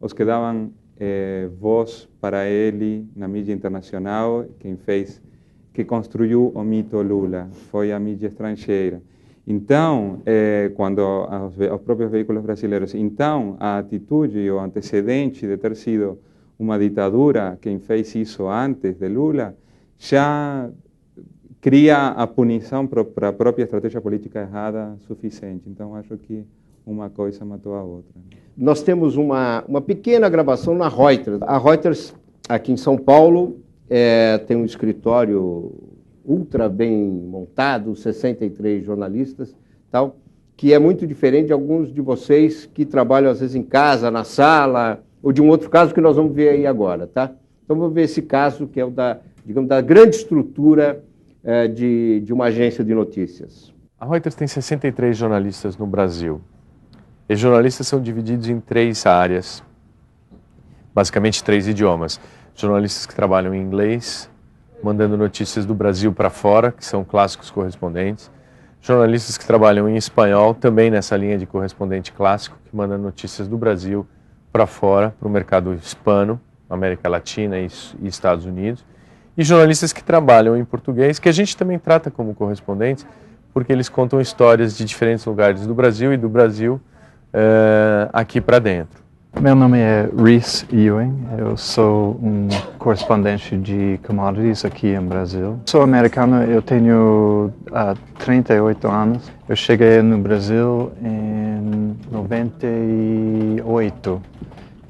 os que davam voz para ele na mídia internacional, que construiu o mito Lula, foi a mídia estrangeira. Então, quando os próprios veículos brasileiros, então a atitude, o antecedente de ter sido uma ditadura, quem fez isso antes de Lula, já cria a punição para a própria estratégia política errada suficiente. Então, acho que uma coisa matou a outra. Nós temos uma pequena gravação na Reuters. A Reuters, aqui em São Paulo, tem um escritório ultra bem montado, 63 jornalistas, tal, que é muito diferente de alguns de vocês que trabalham, às vezes, em casa, na sala, ou de um outro caso que nós vamos ver aí agora, tá? Então, vamos ver esse caso, que é o da grande estrutura de uma agência de notícias. A Reuters tem 63 jornalistas no Brasil. E jornalistas são divididos em 3 áreas, basicamente 3 idiomas. Jornalistas que trabalham em inglês, mandando notícias do Brasil para fora, que são clássicos correspondentes. Jornalistas que trabalham em espanhol, também nessa linha de correspondente clássico, que mandam notícias do Brasil para fora, para o mercado hispano, América Latina e Estados Unidos. E jornalistas que trabalham em português, que a gente também trata como correspondentes, porque eles contam histórias de diferentes lugares do Brasil e do Brasil aqui para dentro. Meu nome é Rhys Ewing, eu sou um correspondente de commodities aqui no Brasil. Sou americano, eu tenho 38 anos. Eu cheguei no Brasil em 98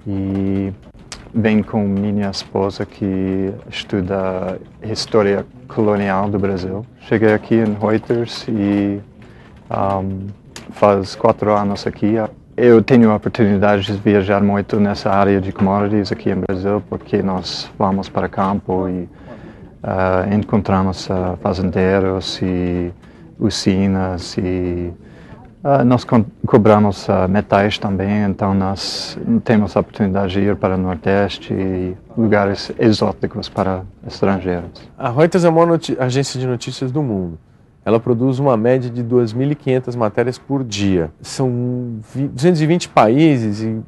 e venho com minha esposa que estuda história colonial do Brasil. Cheguei aqui em Reuters e faz 4 anos aqui. Eu tenho a oportunidade de viajar muito nessa área de commodities aqui no Brasil, porque nós vamos para campo e encontramos fazendeiros e usinas e nós cobramos metais também, então nós temos a oportunidade de ir para o Nordeste e lugares exóticos para estrangeiros. A Reuters é a maior agência de notícias do mundo. Ela produz uma média de 2.500 matérias por dia. São 220 países e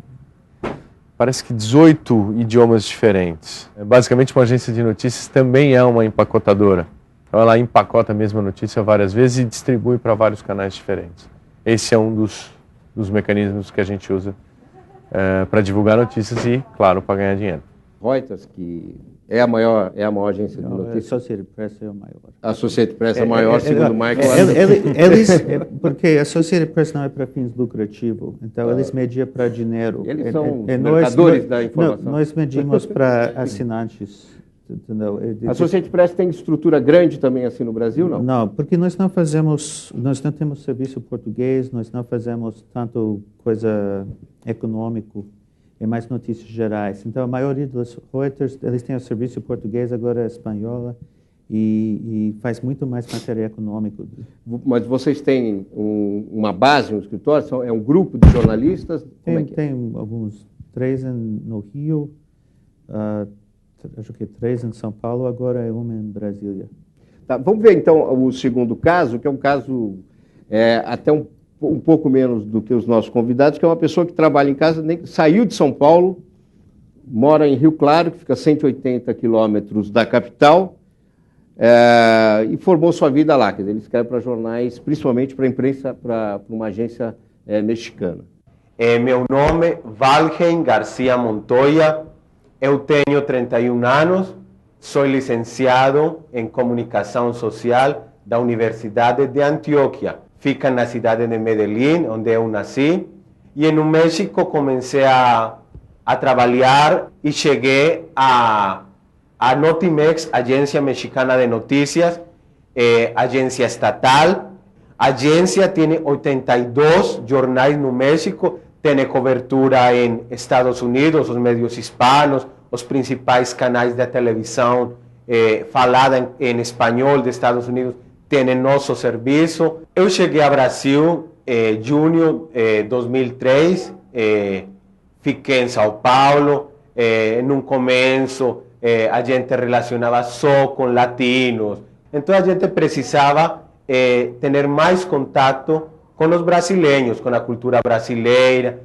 parece que 18 idiomas diferentes. Basicamente, uma agência de notícias também é uma empacotadora. Então, ela empacota a mesma notícia várias vezes e distribui para vários canais diferentes. Esse é um dos mecanismos que a gente usa para divulgar notícias e, claro, para ganhar dinheiro. Reuters, que é a maior agência de notícias. A Associated Press é a maior. A Associated Press é a maior, segundo o Michael. Porque a Associated Press não é para fins lucrativos, então eles mediam para dinheiro. Eles são mercadores da informação. Nós medimos para assinantes. Entendeu? A Associated Press tem estrutura grande também assim no Brasil, não? Não, porque nós não temos serviço português, nós não fazemos tanto coisa econômico. É mais notícias gerais. Então, a maioria dos Reuters, eles têm o serviço português, agora é espanhola, e faz muito mais matéria econômica. Mas vocês têm uma base, um escritório? É um grupo de jornalistas? Tem alguns, 3 no Rio, acho que 3 em São Paulo, agora é uma em Brasília. Tá, vamos ver, então, o segundo caso, que é um caso até um pouco menos do que os nossos convidados, que é uma pessoa que trabalha em casa, saiu de São Paulo, mora em Rio Claro, que fica a 180 quilômetros da capital, e formou sua vida lá. Quer dizer, ele escreve para jornais, principalmente para a imprensa, para uma agência mexicana. Meu nome é Valgen Garcia Montoya, eu tenho 31 anos, sou licenciado em Comunicação Social da Universidade de Antioquia. Fica na cidade de Medellín, onde eu nasci, e no México comecei a trabalhar e cheguei a Notimex, Agência Mexicana de Notícias, agência estatal. A agência tem 82 jornais no México, tem cobertura em Estados Unidos, os meios hispanos, os principais canais de televisão falada em espanhol dos Estados Unidos, tem nosso serviço. Eu cheguei ao Brasil em junho de 2003, fiquei em São Paulo. No começo, a gente relacionava só com latinos, então a gente precisava ter mais contato com os brasileiros, com a cultura brasileira.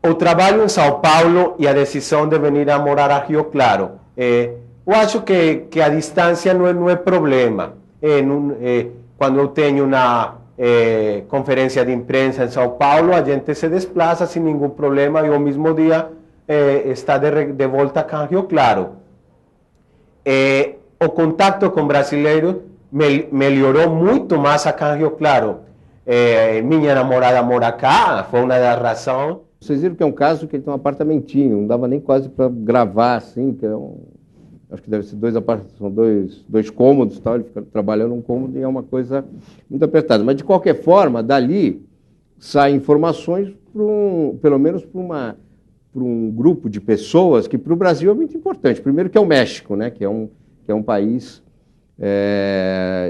o trabalho em São Paulo e a decisão de vir a morar a Rio Claro. Eu acho que a distância não é problema. Quando eu tenho uma conferência de imprensa em São Paulo, a gente se desplaça sem nenhum problema e ao mesmo dia está de volta a Rio Claro. O contato com brasileiros melhorou muito mais aqui em Rio Claro. Minha namorada mora cá, foi uma das razões. Vocês viram que é um caso que ele tem um apartamentinho, não dava nem quase para gravar, assim, que acho que deve ser são dois cômodos, tal, ele fica trabalhando um cômodo e é uma coisa muito apertada. Mas, de qualquer forma, dali saem informações, pelo menos para um grupo de pessoas que para o Brasil é muito importante. Primeiro que é o México, né, que é um país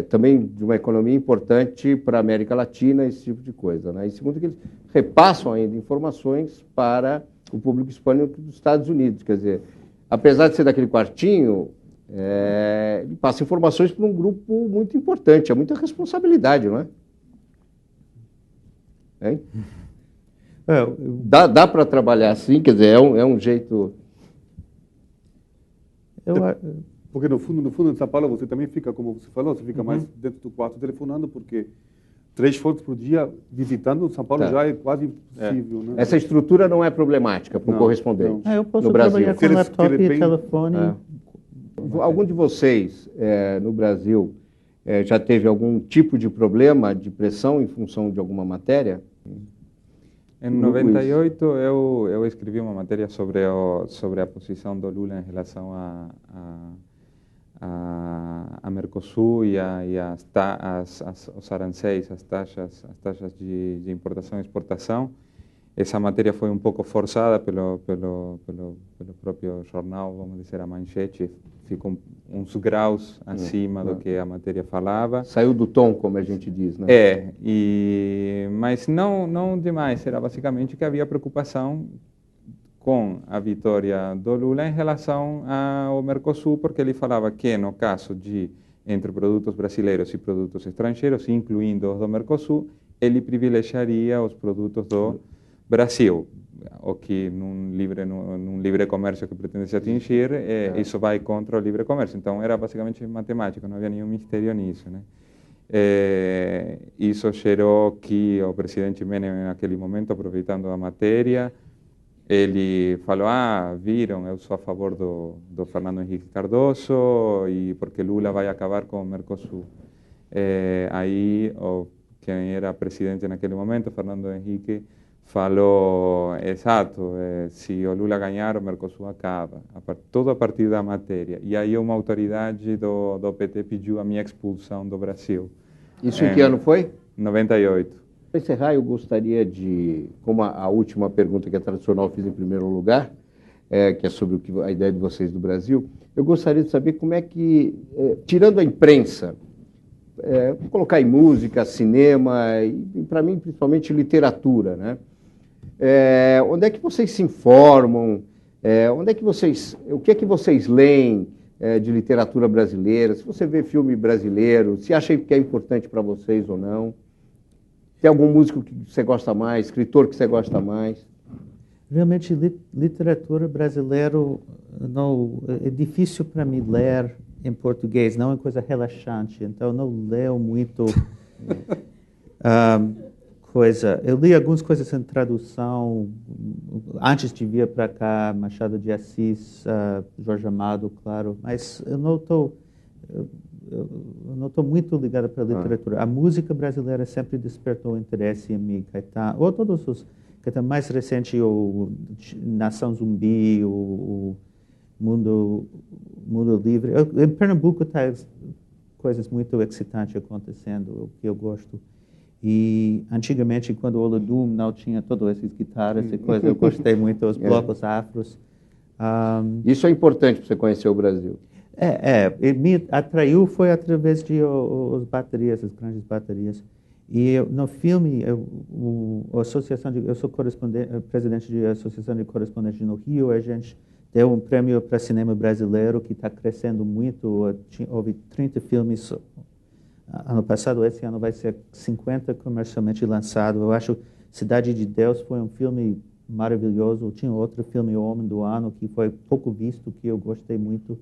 também de uma economia importante para a América Latina, esse tipo de coisa, né? E segundo que eles repassam ainda informações para o público hispânico dos Estados Unidos, quer dizer, apesar de ser daquele quartinho, ele passa informações para um grupo muito importante, é muita responsabilidade, não é? Hein? Dá para trabalhar assim, quer dizer, é um jeito... Porque no fundo, em São Paulo, você também fica, como você falou, você fica mais dentro do quarto telefonando, porque 3 fotos por dia visitando São Paulo já é quase impossível. Né? Essa estrutura não é problemática para o correspondente eu posso no Brasil. trabalhar com laptop e telefone. Algum de vocês, no Brasil, já teve algum tipo de problema de pressão em função de alguma matéria? Em 98 eu escrevi uma matéria sobre a posição do Lula em relação a Mercosul e os aranceis, as taxas de importação e exportação. Essa matéria foi um pouco forçada pelo próprio jornal, vamos dizer, a Manchete, ficou uns graus acima do que a matéria falava. Saiu do tom, como a gente diz, né? Mas não demais, era basicamente que havia preocupação com a vitória do Lula em relação ao Mercosul, porque ele falava que, no caso de entre produtos brasileiros e produtos estrangeiros, incluindo os do Mercosul, ele privilegiaria os produtos do Brasil, o que num livre comércio que pretende se atingir, isso vai contra o livre comércio. Então, era basicamente matemático, não havia nenhum mistério nisso, né? Isso gerou que o presidente Menem, naquele momento, aproveitando a matéria, ele falou, viram, eu sou a favor do Fernando Henrique Cardoso, e porque Lula vai acabar com o Mercosul. Aí, quem era presidente naquele momento, Fernando Henrique, falou, exato, se o Lula ganhar, o Mercosul acaba, tudo a partir da matéria. E aí uma autoridade do PT pediu a minha expulsão do Brasil. Isso em que ano foi? 98. Para encerrar, eu gostaria de, como a última pergunta que é tradicional eu fiz em primeiro lugar, que é sobre a ideia de vocês do Brasil, eu gostaria de saber como é que, tirando a imprensa, vou colocar em música, cinema, e para mim, principalmente, literatura, né? Onde é que vocês se informam? O que é que vocês leem de literatura brasileira? Se você vê filme brasileiro, se acha que é importante para vocês ou não? Tem algum músico que você gosta mais, escritor que você gosta mais? Realmente, literatura brasileira é difícil para mim ler em português, não é coisa relaxante, então não leio muito coisa. Eu li algumas coisas em tradução, antes de vir para cá, Machado de Assis, Jorge Amado, claro, mas eu não estou muito ligado para a literatura. A música brasileira sempre despertou interesse em mim, Caetano, ou todos os Caetano mais recente, o Nação Zumbi, o Mundo Livre. Em Pernambuco está coisas muito excitantes acontecendo, o que eu gosto. E antigamente, quando o Olodum não tinha todas essas guitarras e coisas, eu gostei muito dos blocos afros. Isso é importante para você conhecer o Brasil. Me atraiu foi através de as baterias, as grandes baterias. E no filme, eu sou presidente da Associação de Correspondentes no Rio, a gente deu um prêmio para cinema brasileiro que está crescendo muito. Houve 30 filmes ano passado, esse ano vai ser 50 comercialmente lançado. Eu acho Cidade de Deus foi um filme maravilhoso. Tinha outro filme, O Homem do Ano, que foi pouco visto, que eu gostei muito.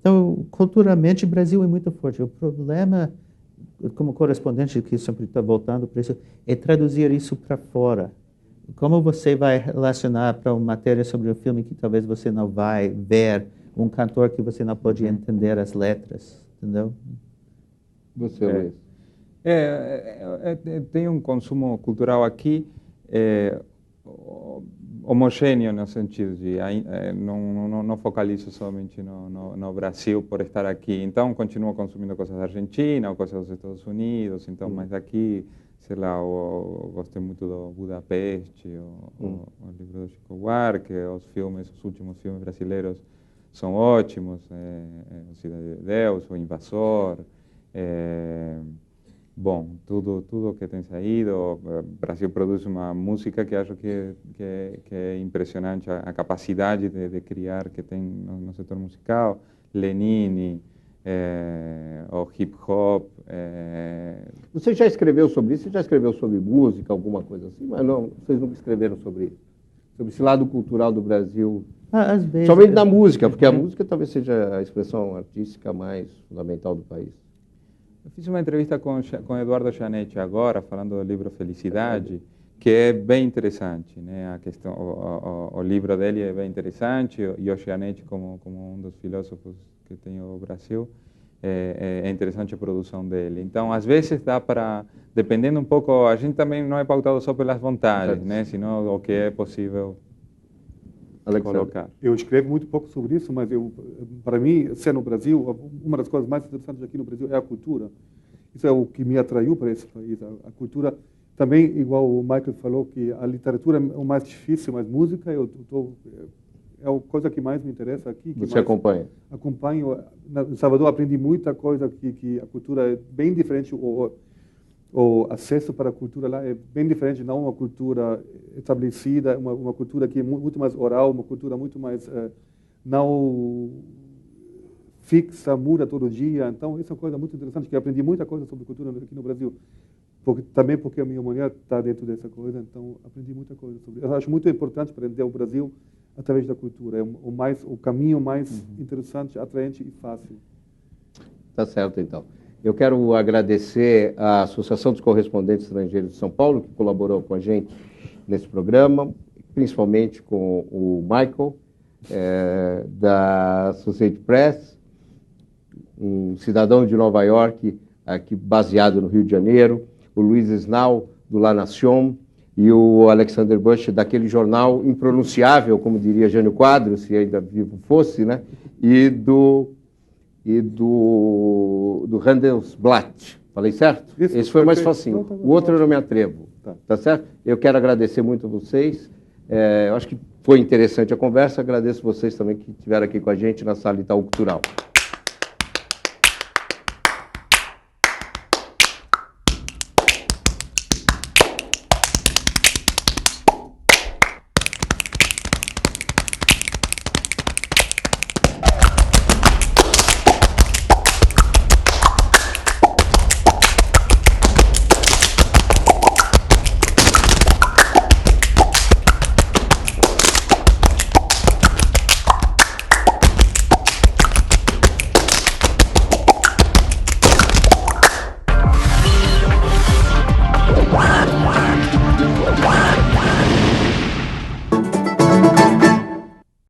Então, culturalmente, o Brasil é muito forte. O problema, como correspondente, que sempre está voltando para isso, é traduzir isso para fora. Como você vai relacionar para uma matéria sobre um filme que talvez você não vai ver, um cantor que você não pode entender as letras, entendeu? Você, Luiz. Tem um consumo cultural aqui homogêneo no sentido de não focalizo somente no Brasil por estar aqui. Então, continuo consumindo coisas da Argentina ou coisas dos Estados Unidos. Então, mas aqui, sei lá, eu gostei muito do Budapeste, o livro do Chico Buarque, os últimos filmes brasileiros são ótimos, O Cidade de Deus, O Invasor. Bom, tudo que tem saído. O Brasil produz uma música que acho que é impressionante, a capacidade de criar que tem no setor musical. Lenine, o hip hop. Você já escreveu sobre isso? Você já escreveu sobre música, alguma coisa assim? Mas não, vocês nunca escreveram sobre isso? Sobre esse lado cultural do Brasil? Às vezes, somente na música, porque a música talvez seja a expressão artística mais fundamental do país. Eu fiz uma entrevista com Eduardo Gianetti agora, falando do livro Felicidade, que é bem interessante, né? A questão, o livro dele é bem interessante, e o Gianetti, como um dos filósofos que tem o Brasil, é interessante a produção dele. Então, às vezes dá para, dependendo um pouco, a gente também não é pautado só pelas vontades, né? Senão o que é possível colocar. Eu escrevo muito pouco sobre isso, mas para mim, ser no Brasil, uma das coisas mais interessantes aqui no Brasil é a cultura. Isso é o que me atraiu para esse país. A cultura também, igual o Michael falou, que a literatura é o mais difícil, mas música é a coisa que mais me interessa aqui. Você acompanha? Acompanho. Em Salvador aprendi muita coisa que a cultura é bem diferente. O acesso para a cultura lá é bem diferente, não uma cultura estabelecida, uma cultura que é muito mais oral, uma cultura muito mais não fixa, muda todo dia. Então, isso é uma coisa muito interessante, que eu aprendi muita coisa sobre cultura aqui no Brasil. Também porque a minha mulher está dentro dessa coisa, então aprendi muita coisa sobre isso. Eu acho muito importante aprender o Brasil através da cultura. É o caminho mais interessante, atraente e fácil. Tá certo, então. Eu quero agradecer à Associação dos Correspondentes Estrangeiros de São Paulo, que colaborou com a gente nesse programa, principalmente com o Michael, da Associated Press, um cidadão de Nova York, aqui baseado no Rio de Janeiro, o Luiz Snau, do La Nation, e o Alexander Bush, daquele jornal impronunciável, como diria Jânio Quadros, se ainda vivo fosse, né? E do Handelsblatt. Falei certo? Isso, esse foi mais facinho. O outro eu não me atrevo. Tá certo? Eu quero agradecer muito a vocês. Eu acho que foi interessante a conversa. Agradeço vocês também que estiveram aqui com a gente na Sala Itaú Cultural.